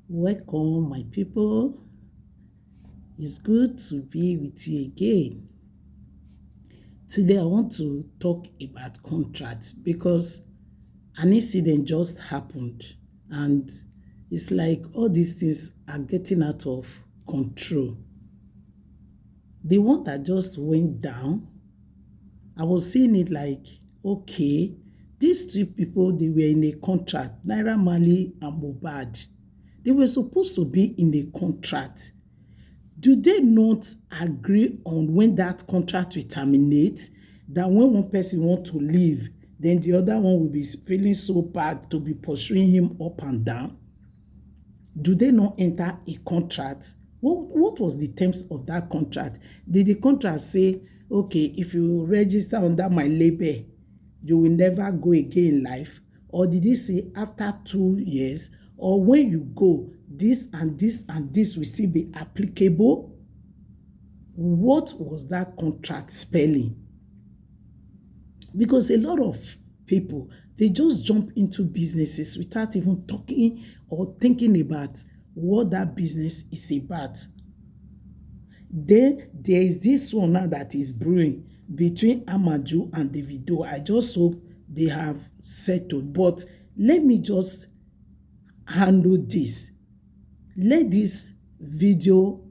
Welcome, my people. It's good to be with you again. Today, I want to talk about contracts because an incident just happened, and it's like all these things are getting out of control. The one that just went down, I was seeing it like, okay, these two people, they were in a contract, Naira and Mohbad. They were supposed to be in a contract. Do they not agree on when that contract will terminate? That when one person wants to leave, then the other one will be feeling so bad to be pursuing him up and down? Do they not enter a contract? What was the terms of that contract? Did the contract say, okay, if you register under my label, you will never go again in life? Or did it say after 2 years, or when you go, this and this and this will still be applicable? What was that contract spelling? Because a lot of people, they just jump into businesses without even talking or thinking about what that business is about. Then there is this one now that is brewing between AMAJU and Davido. I just hope they have settled. But let me just handle this. Let this video,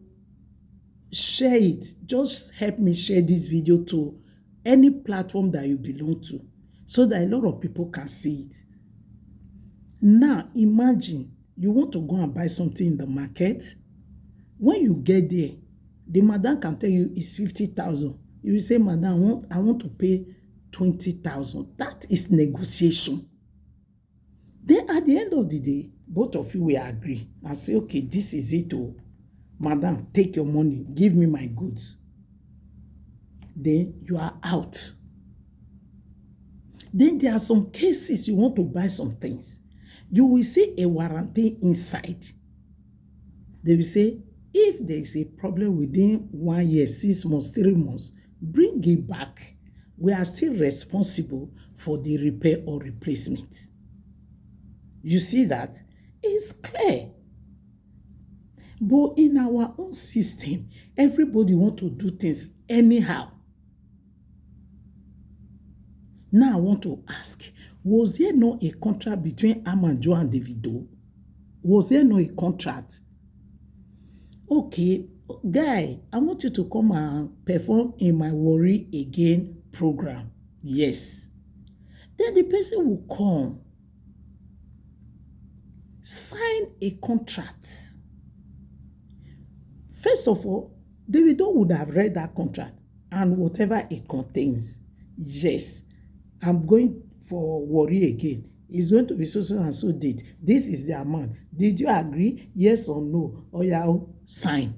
share it. Just help me share this video to any platform that you belong to so that a lot of people can see it. Now, imagine you want to go and buy something in the market. When you get there, the madam can tell you it's 50,000. You will say, madam, I want to pay 20,000. That is negotiation. Then at the end of the day, both of you will agree and say, okay, this is it. Oh, madam, take your money, give me my goods. Then you are out. Then there are some cases you want to buy some things. You will see a warranty inside. They will say, if there is a problem within 1 year, 6 months, 3 months, bring it back. We are still responsible for the repair or replacement. You see that? It's clear. But in our own system, everybody wants to do things anyhow. Now I want to ask, was there not a contract between AMAJU and Davido? Was there not a contract? Okay, guy, I want you to come and perform in my WARRI Again program. Yes. Then the person will come, sign a contract. First of all, Davido would have read that contract and whatever it contains. Yes, I'm going for WARRI Again. It's going to be so and so date. This is the amount. Did you agree? Yes or no? Or you sign.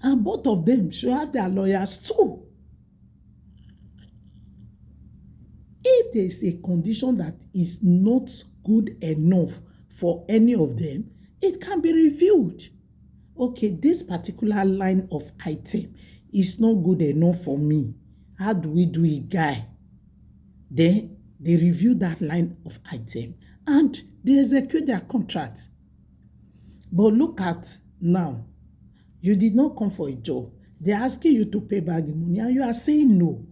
And both of them should have their lawyers too. If there is a condition that is not good enough for any of them, it can be reviewed. Okay, this particular line of item is not good enough for me. How do we do it, guy? Then they review that line of item and they execute their contract. But look at now, you did not come for a job. They're asking you to pay back the money and you are saying no.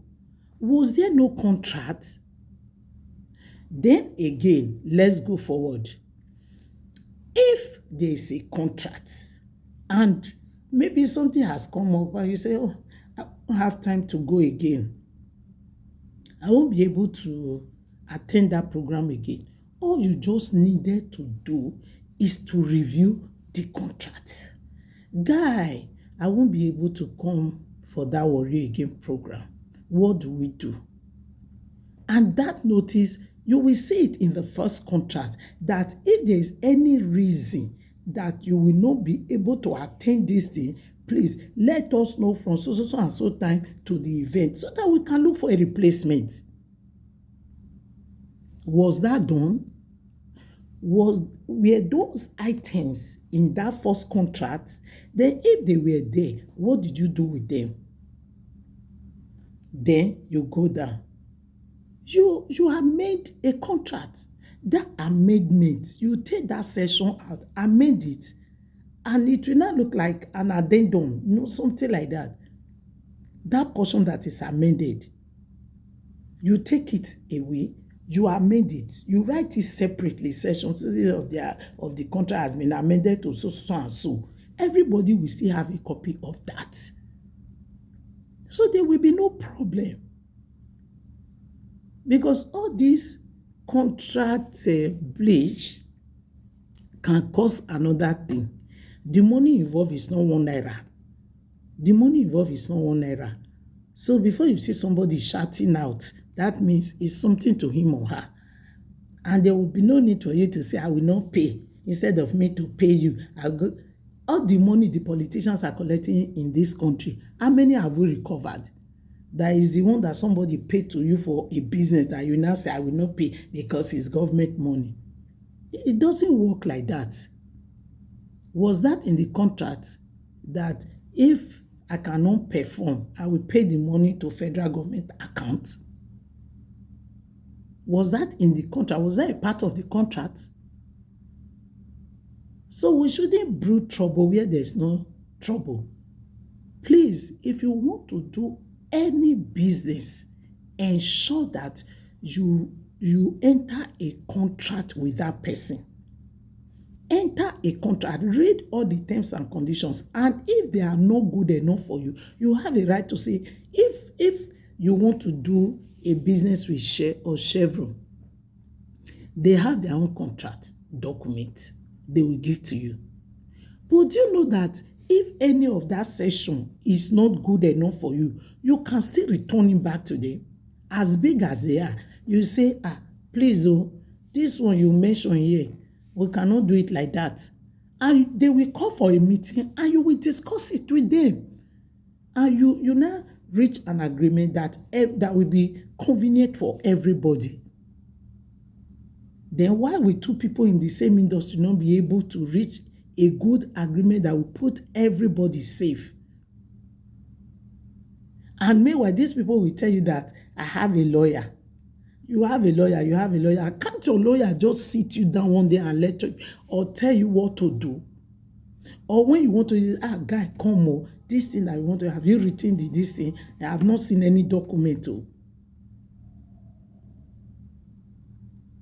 Was there no contract? Then again, let's go forward. If there is a contract and maybe something has come up and you say, oh, I don't have time to go again, I won't be able to attend that program again. All you just needed to do is to review the contract. Guy, I won't be able to come for that WARRI Again program. What do we do? And that notice, you will see it in the first contract that if there is any reason that you will not be able to attend this thing, please let us know from so and so time to the event so that we can look for a replacement. Was that done? Were those items in that first contract? Then if they were there, what did you do with them? Then you go down. You have made a contract. That amendment, you take that section out, amend it, and it will not look like an addendum, something like that. That portion that is amended, you take it away, you amend it, you write it separately, sections of the contract has been amended to so and so. Everybody will still have a copy of that. So there will be no problem. Because all this contract bleach can cause another thing. The money involved is not 1 naira. The money involved is not 1 naira. So before you see somebody shouting out, that means it's something to him or her. And there will be no need for you to say, I will not pay. Instead of me to pay you, I'll go. All the money the politicians are collecting in this country, how many have we recovered? That is the one that somebody paid to you for a business that you now say, I will not pay because it's government money. It doesn't work like that. Was that in the contract that if I cannot perform, I will pay the money to federal government account? Was that in the contract? Was that a part of the contract? So we shouldn't brew trouble where there's no trouble. Please, if you want to do any business, ensure that you enter a contract with that person. Enter a contract, read all the terms and conditions, and if they are not good enough for you, you have a right to say, if you want to do a business with Shell or Chevron, they have their own contract document they will give to you. But do you know that if any of that section is not good enough for you, you can still return it back to them. As big as they are, you say, please, this one you mentioned here, we cannot do it like that. And they will call for a meeting and you will discuss it with them. And you now reach an agreement that will be convenient for everybody. Then why will two people in the same industry not be able to reach a good agreement that will put everybody safe? And meanwhile, these people will tell you that I have a lawyer. You have a lawyer. Can't your lawyer just sit you down one day and lecture you or tell you what to do? Or when you want to, guy, come on, this thing that you want to, have you written this thing? I have not seen any document.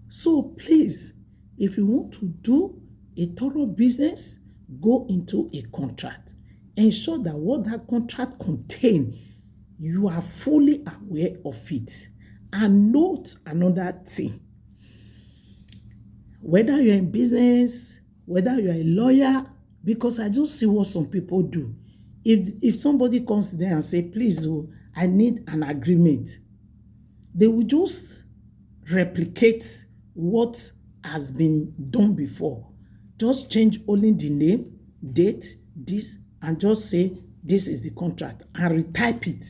So please, if you want to do a thorough business, go into a contract. Ensure that what that contract contains, you are fully aware of it. And note another thing. Whether you're in business, whether you're a lawyer, because I just see what some people do. If somebody comes to them and say, please, I need an agreement, they will just replicate what has been done before. Just change only the name, date, this, and just say, this is the contract, and retype it.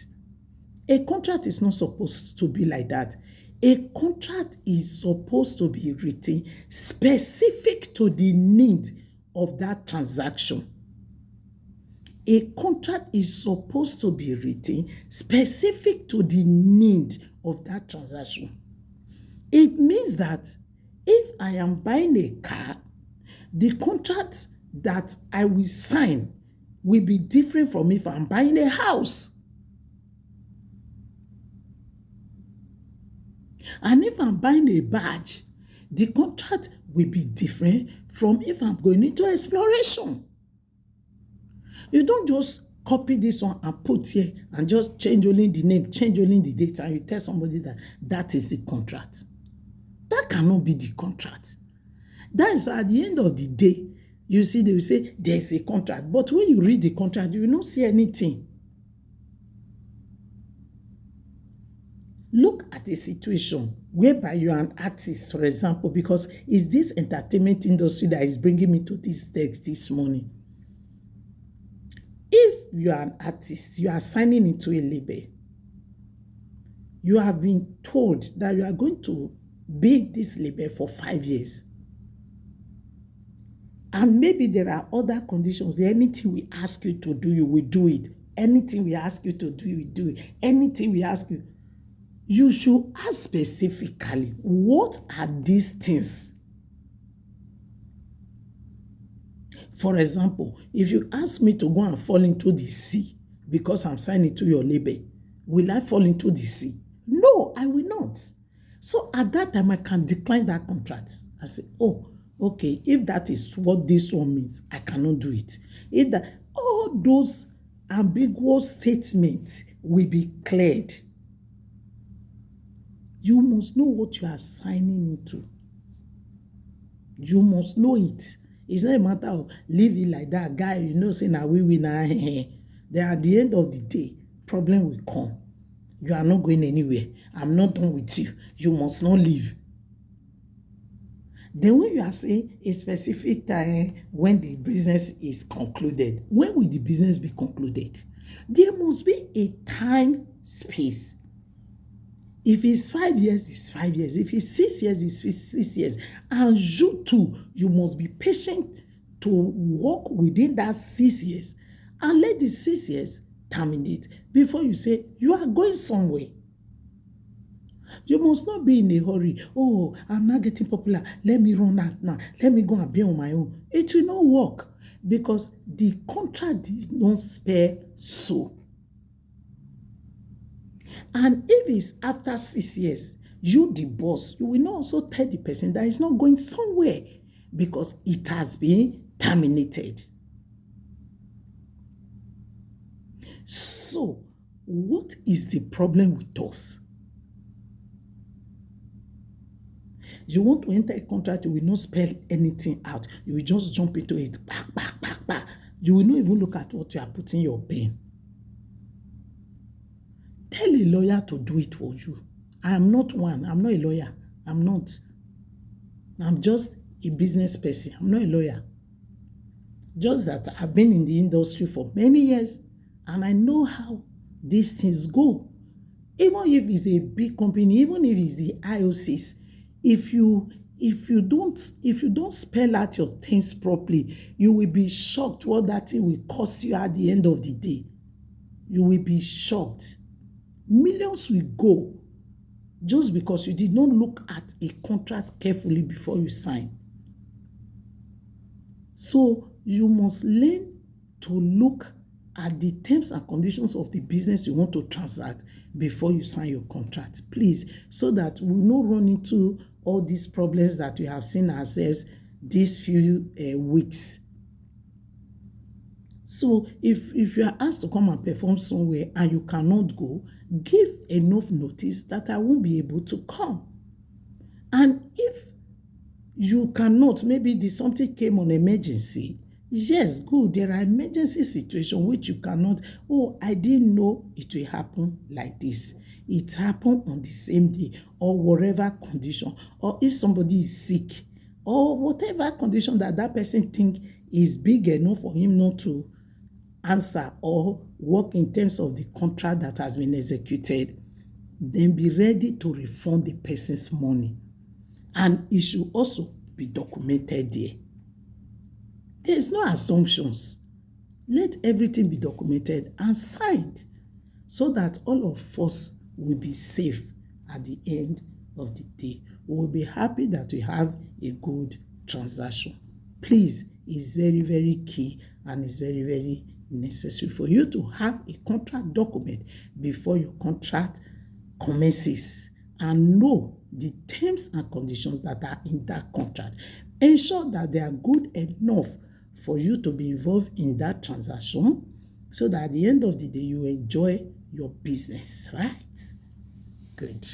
A contract is not supposed to be like that. A contract is supposed to be written specific to the need of that transaction. A contract is supposed to be written specific to the need of that transaction. It means that if I am buying a car, the contract that I will sign will be different from if I'm buying a house. And if I'm buying a badge, the contract will be different from if I'm going into exploration. You don't just copy this one and put here and just change only the name, change only the date, and you tell somebody that that is the contract. That cannot be the contract. That is why at the end of the day, you see, they will say there's a contract. But when you read the contract, you will not see anything. Look at a situation whereby you are an artist, for example, because it's this entertainment industry that is bringing me to this text this morning. If you are an artist, you are signing into a label. You have been told that you are going to be in this label for 5 years. And maybe there are other conditions. Anything we ask you to do, you will do it. Anything we ask you to do, you will do it. Anything we ask you, you should ask specifically, what are these things? For example, if you ask me to go and fall into the sea because I'm signing to your label, will I fall into the sea? No, I will not. So at that time, I can decline that contract. I say, oh, okay, if that is what this one means, I cannot do it. If that, all those ambiguous statements will be cleared. You must know what you are signing into. You must know it. It's not a matter of leave it like that. Guy, you know, saying, now we now. Then at the end of the day, problem will come. You are not going anywhere. I'm not done with you. You must not leave. Then when you are saying a specific time when the business is concluded, when will the business be concluded? There must be a time space. If it's 5 years, it's 5 years. If it's 6 years, it's 6 years. And you too, you must be patient to work within that 6 years and let the 6 years terminate before you say you are going somewhere. You must not be in a hurry. Oh, I'm not getting popular. Let me run out now. Let me go and be on my own. It will not work because the contract is not spare so. And if it's after 6 years, you, the boss, you will not also tell the person that it's not going somewhere because it has been terminated. So, what is the problem with us? You want to enter a contract, you will not spell anything out. You will just jump into it. Bah, bah, bah, bah. You will not even look at what you are putting your pen. Tell a lawyer to do it for you. I am not one. I'm not a lawyer. I'm not. I'm just a business person. I'm not a lawyer. Just that I've been in the industry for many years and I know how these things go. Even if it's a big company, even if it's the IOCs, if you don't spell out your things properly, you will be shocked what that thing will cost you at the end of the day. You will be shocked. Millions will go just because you did not look at a contract carefully before you sign. So you must learn to look at the terms and conditions of the business you want to transact before you sign your contract, please, so that we will not run into all these problems that we have seen ourselves these few weeks. So if you are asked to come and perform somewhere and you cannot go, give enough notice that I won't be able to come. And if you cannot, maybe something came on emergency, yes, good. There are emergency situations which you cannot, oh, I didn't know it will happen like this. It happened on the same day or whatever condition. Or if somebody is sick or whatever condition that person think is big enough for him not to answer or work in terms of the contract that has been executed, then be ready to refund the person's money. And it should also be documented there. There is no assumptions. Let everything be documented and signed so that all of us will be safe at the end of the day. We will be happy that we have a good transaction. Please, it's very, very key and it's very, very necessary for you to have a contract document before your contract commences and know the terms and conditions that are in that contract. Ensure that they are good enough for you to be involved in that transaction so that at the end of the day you enjoy your business, right? Good.